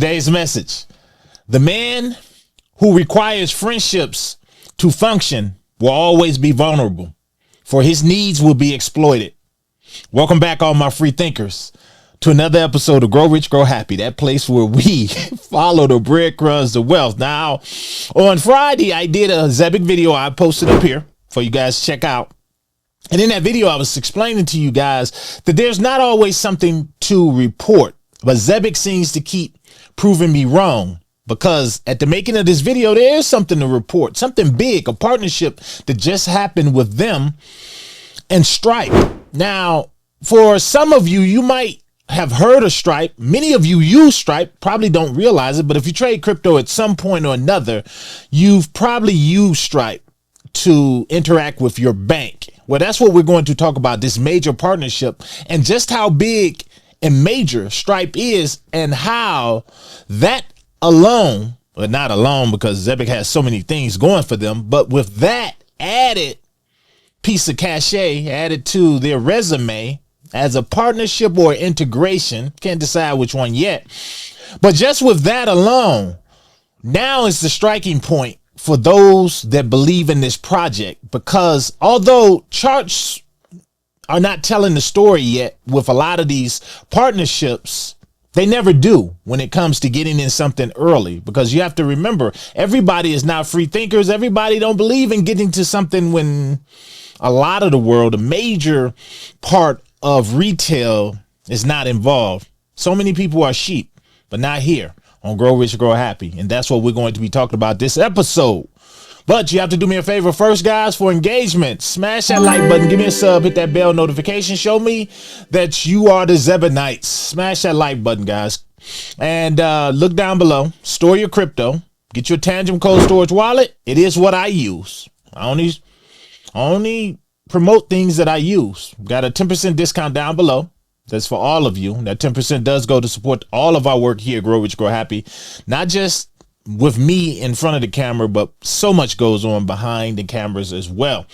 Today's message: the man who requires friendships to function will always be vulnerable, for his needs will be exploited. Welcome back, all my free thinkers, to another episode of Grow Rich, Grow Happy, that place where we follow the breadcrumbs of wealth. Now, on Friday, I did a Zebec video I posted up here for you guys to check out. And in that video, I was explaining to you guys that there's not always something to report, but Zebec seems to keep proving me wrong, because at the making of this video, there is something to report, something big, a partnership that just happened with them and Stripe. Now, for some of you, you might have heard of Stripe. Many of you use Stripe, probably don't realize it, but if you trade crypto at some point or another, you've probably used Stripe to interact with your bank. Well, that's what we're going to talk about, this major partnership, and just how big and major Stripe is, and how that alone, but not alone, because Zebec has so many things going for them, but with that added piece of cachet added to their resume as a partnership or integration, can't decide which one yet, but just with that alone, now is the striking point for those that believe in this project, because although charts are not telling the story yet with a lot of these partnerships, they never do when it comes to getting in something early, because you have to remember, everybody is not free thinkers. Everybody don't believe in getting to something when a lot of the world, a major part of retail, is not involved. So many people are sheep, but not here on Grow Rich, Grow Happy. And that's what we're going to be talking about this episode. But you have to do me a favor first, guys, for engagement. Smash that like button, give me a sub, hit that bell notification. Show me that you are the Zebenites. Smash that like button, guys. And look down below, store your crypto, get your Tangent Cold Storage wallet. It is what I use. I only promote things that I use. Got a 10% discount down below. That's for all of you. That 10% does go to support all of our work here at Grow Rich, Grow Happy. Not just with me in front of the camera, but so much goes on behind the cameras as well.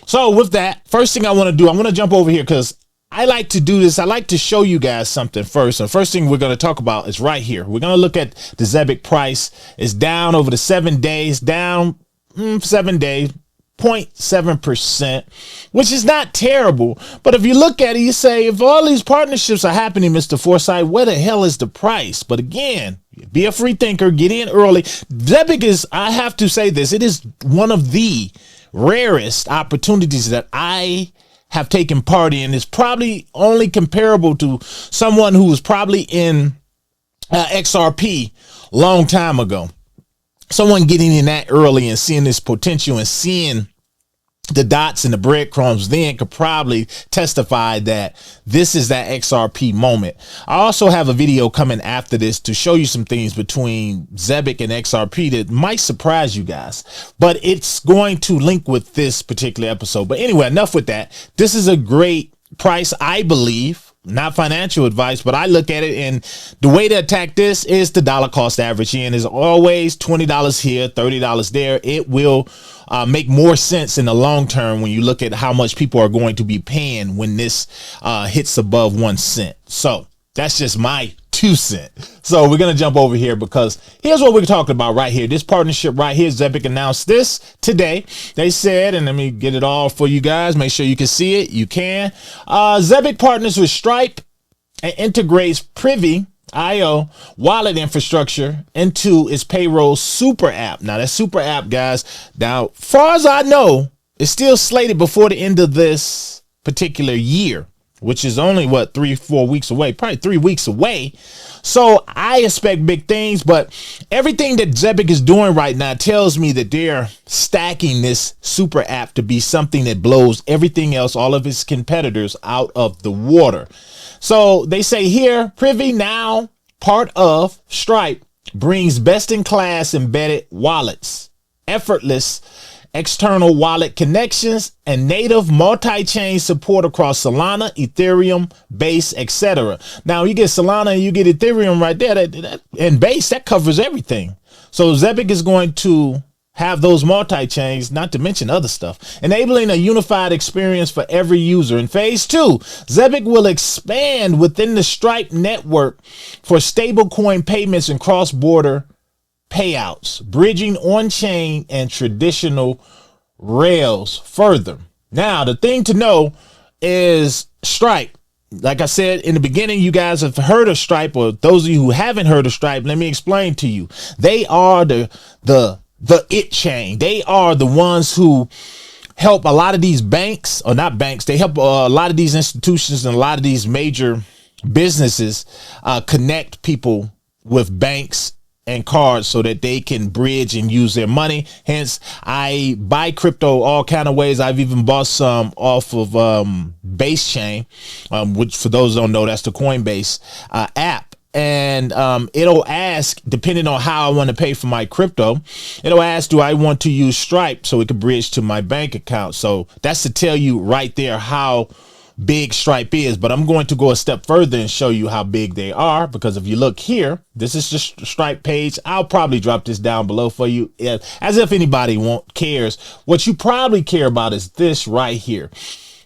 So with that, first thing I want to do, I want to jump over here because I like to do this. I like to show you guys something first. The first thing we're going to talk about is right here. We're going to look at the Zebec price. It's down over the 7 days, down 7 days. 0.7%, which is not terrible. But if you look at it, you say, if all these partnerships are happening, Mr. Forsyth, where the hell is the price? But again, be a free thinker, get in early. Zebec is, I have to say this, it is one of the rarest opportunities that I have taken part in. It's probably only comparable to someone who was probably in XRP long time ago. Someone getting in that early and seeing this potential and seeing the dots and the breadcrumbs then could probably testify that this is that XRP moment. I also have a video coming after this to show you some things between Zebec and XRP that might surprise you guys, but it's going to link with this particular episode. But anyway, enough with that. This is a great price, I believe. Not financial advice, but I look at it, and the way to attack this is the dollar cost average. And is always $20 here, $30 there. It will make more sense in the long term when you look at how much people are going to be paying when this hits above 1 cent. So that's just my 2 cents. So we're going to jump over here because here's what we're talking about right here. This partnership right here, Zebec announced this today. They said, and let me get it all for you guys. Make sure you can see it. You can. Zebec partners with Stripe and integrates Privy.io wallet infrastructure into its payroll super app. Now that super app, guys, now far as I know, it's still slated before the end of this particular year, which is only what, 3-4 weeks away, probably 3 weeks away. So I expect big things, but everything that Zebec is doing right now tells me that they're stacking this super app to be something that blows everything else, all of its competitors, out of the water. So they say here, Privy, now part of Stripe, brings best-in-class embedded wallets, effortless external wallet connections, and native multi-chain support across Solana, Ethereum, Base, etc. Now you get Solana and you get Ethereum right there, and Base, that covers everything. So Zebec is going to have those multi-chains, not to mention other stuff, enabling a unified experience for every user. In phase 2, Zebec will expand within the Stripe network for stablecoin payments and cross-border payouts, bridging on-chain and traditional rails further. Now, the thing to know is Stripe. Like I said in the beginning, you guys have heard of Stripe, or those of you who haven't heard of Stripe, let me explain to you. They are the it chain. They are the ones who help a lot of these banks, or not banks. They help a lot of these institutions and a lot of these major businesses connect people with banks and cards so that they can bridge and use their money. Hence, I buy crypto all kind of ways. I've even bought some off of Base Chain, which for those who don't know, that's the Coinbase app. And it'll ask, depending on how I want to pay for my crypto, it'll ask, do I want to use Stripe so it can bridge to my bank account? So that's to tell you right there how big Stripe is. But I'm going to go a step further and show you how big they are, because if you look here, this is just Stripe page. I'll probably drop this down below for you, as if anybody cares. What you probably care about is this right here.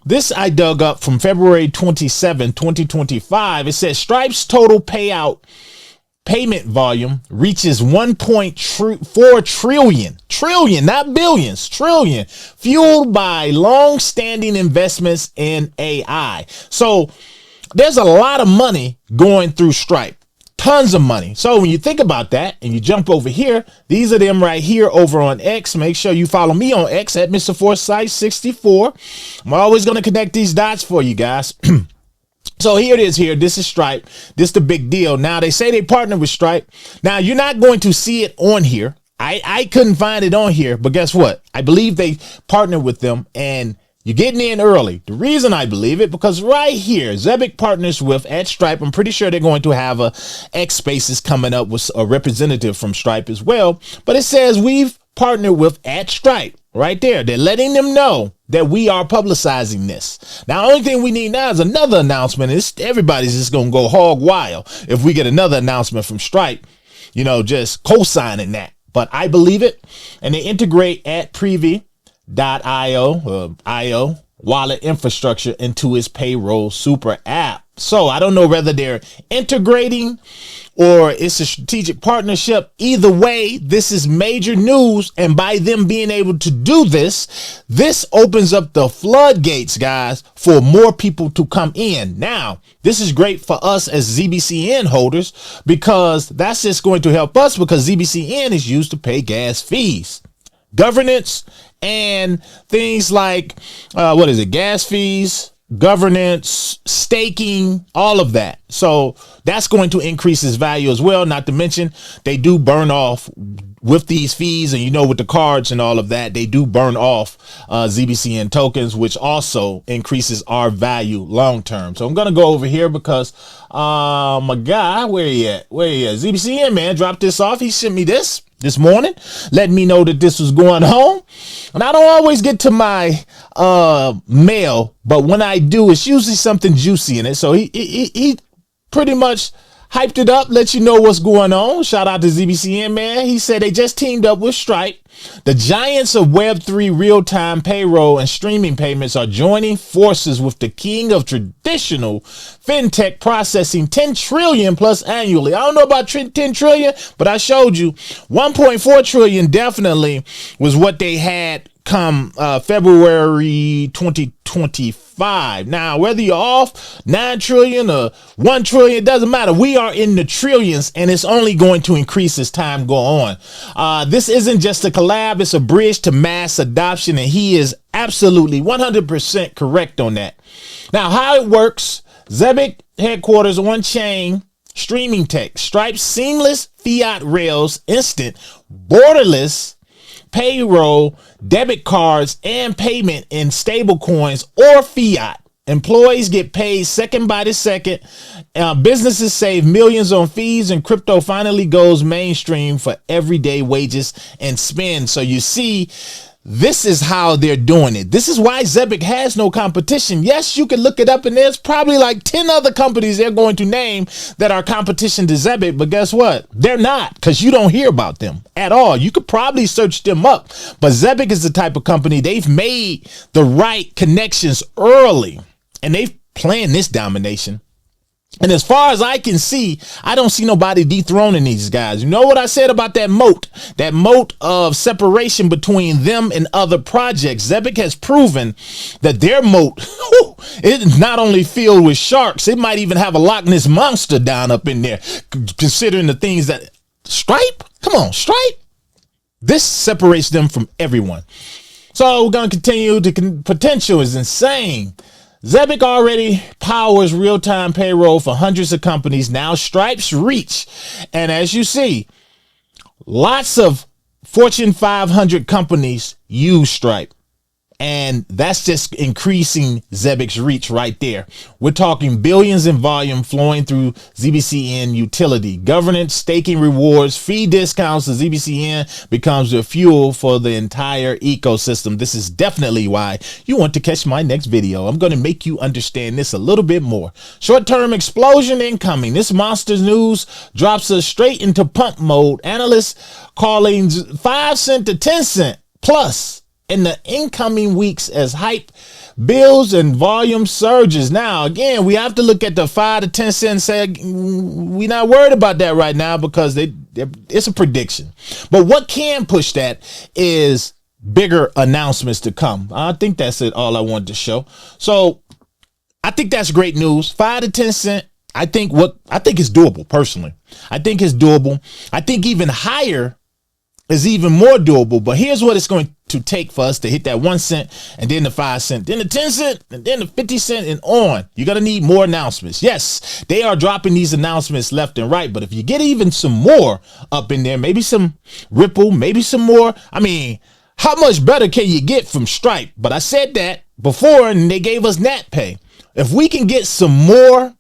This I dug up from February 27, 2025. It says Stripe's total payment volume reaches 1.4 trillion, not billions, trillion, fueled by long-standing investments in AI. So there's a lot of money going through Stripe. Tons of money. So when you think about that and you jump over here, these are them right here over on X. Make sure you follow me on X at Mr. Forsyth 64. I'm always going to connect these dots for you guys. So here it is here. This is Stripe. This is the big deal. Now they say they partner with Stripe. Now you're not going to see it on here. I couldn't find it on here, but guess what? I believe they partner with them, and you're getting in early. The reason I believe it, because right here, Zebec partners with at Stripe. I'm pretty sure they're going to have a X Spaces coming up with a representative from Stripe as well. But it says we've partnered with at Stripe right there. They're letting them know that we are publicizing this. Now, the only thing we need now is another announcement. Everybody's just going to go hog wild if we get another announcement from Stripe, just co-signing that. But I believe it. And they integrate at Privy.io, IO wallet infrastructure into its payroll super app. So I don't know whether they're integrating or it's a strategic partnership. Either way, this is major news. And by them being able to do this, this opens up the floodgates, guys, for more people to come in. Now, this is great for us as ZBCN holders, because that's just going to help us, because ZBCN is used to pay gas fees, governance, and things like, gas fees, governance, staking, all of that. So that's going to increase its value as well. Not to mention, they do burn off with these fees, and with the cards and all of that, they do burn off ZBCN tokens, which also increases our value long term. So I'm gonna go over here because my guy, where he at? ZBCN man dropped this off. He sent me this morning, letting me know that this was going home. And I don't always get to my mail, but when I do, it's usually something juicy in it. So he pretty much hyped it up, let you know what's going on. Shout out to ZBCN man. He said they just teamed up with Stripe. The giants of Web3 real-time payroll and streaming payments are joining forces with the king of traditional fintech, processing 10 trillion plus annually. I don't know about 10 trillion, but I showed you 1.4 trillion definitely was what they had come February 2025. Now, whether you're off 9 trillion or 1 trillion, it doesn't matter. We are in the trillions, and it's only going to increase as time go on. This isn't just a collab, it's a bridge to mass adoption, and he is absolutely 100% correct on that. Now, how it works: Zebec headquarters on chain streaming tech, Stripe's seamless fiat rails, instant borderless payroll, debit cards, and payment in stable coins or fiat. Employees get paid second by the second. Businesses save millions on fees, and crypto finally goes mainstream for everyday wages and spend. So you see, this is how they're doing it. This is why Zebec has no competition. Yes, you can look it up, and there's probably like 10 other companies they're going to name that are competition to Zebec, but guess what? They're not, because you don't hear about them at all. You could probably search them up, but Zebec is the type of company, they've made the right connections early, and they've planned this domination. And as far as I can see, I don't see nobody dethroning these guys. You know what I said about that moat of separation between them and other projects? Zebec has proven that their moat is not only filled with sharks, it might even have a Loch Ness monster down up in there, considering the things that Stripe. Come on, Stripe. This separates them from everyone. So we're going to continue. The potential is insane. Zebec already powers real-time payroll for hundreds of companies. Now Stripe's reach. And as you see, lots of Fortune 500 companies use Stripe. And that's just increasing Zebec's reach right there. We're talking billions in volume flowing through ZBCN utility. Governance, staking rewards, fee discounts to ZBCN becomes the fuel for the entire ecosystem. This is definitely why you want to catch my next video. I'm going to make you understand this a little bit more. Short-term explosion incoming. This monster news drops us straight into pump mode. Analysts calling 5 cent to 10 cent plus in the incoming weeks as hype builds and volume surges. Now, again, we have to look at the 5 to 10 cent and say we're not worried about that right now because it's a prediction. But what can push that is bigger announcements to come. I think that's it. All I wanted to show. So I think that's great news. 5 to 10 cent. I think it's doable personally. I think it's doable. I think even higher is even more doable. But here's what it's going to take for us to hit that 1 cent, and then the 5 cent, then the 10 cent, and then the 50 cent and on. You're going to need more announcements. Yes, they are dropping these announcements left and right. But if you get even some more up in there, maybe some Ripple, maybe some more. I mean, how much better can you get from Stripe? But I said that before, and they gave us NatPay. If we can get some more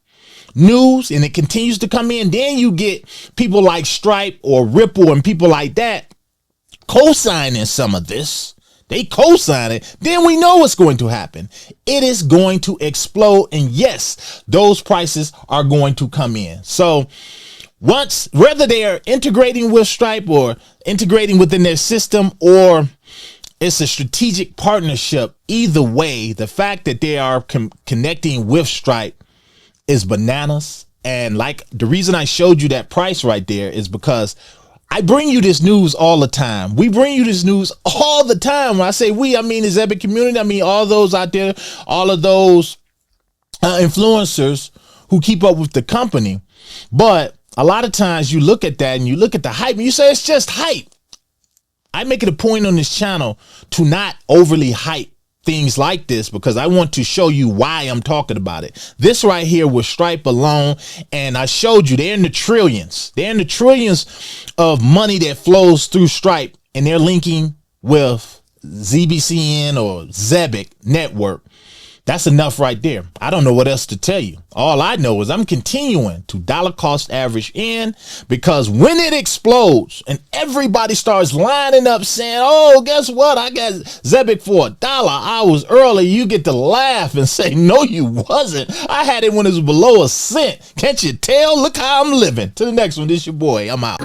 news and it continues to come in, then you get people like Stripe or Ripple and people like that co-signing some of this. They co-sign it, then we know what's going to happen. It is going to explode, and yes, those prices are going to come in. So whether they are integrating with Stripe or integrating within their system, or it's a strategic partnership, either way, the fact that they are connecting with Stripe is bananas. And like the reason I showed you that price right there is because I bring you this news all the time. We bring you this news all the time. When I say we, I mean the Zebec community. I mean all those out there, all of those influencers who keep up with the company. But a lot of times you look at that and you look at the hype and you say it's just hype. I make it a point on this channel to not overly hype things like this, because I want to show you why I'm talking about it. This right here was Stripe alone, and I showed you they're in the trillions. They're in the trillions of money that flows through Stripe, and they're linking with ZBCN or Zebec network. That's enough right there. I don't know what else to tell you. All I know is I'm continuing to dollar cost average in, because when it explodes and everybody starts lining up saying, oh, guess what? I got Zebec for $1 hours early. You get to laugh and say, no, you wasn't. I had it when it was below a cent. Can't you tell? Look how I'm living. To the next one. This your boy. I'm out.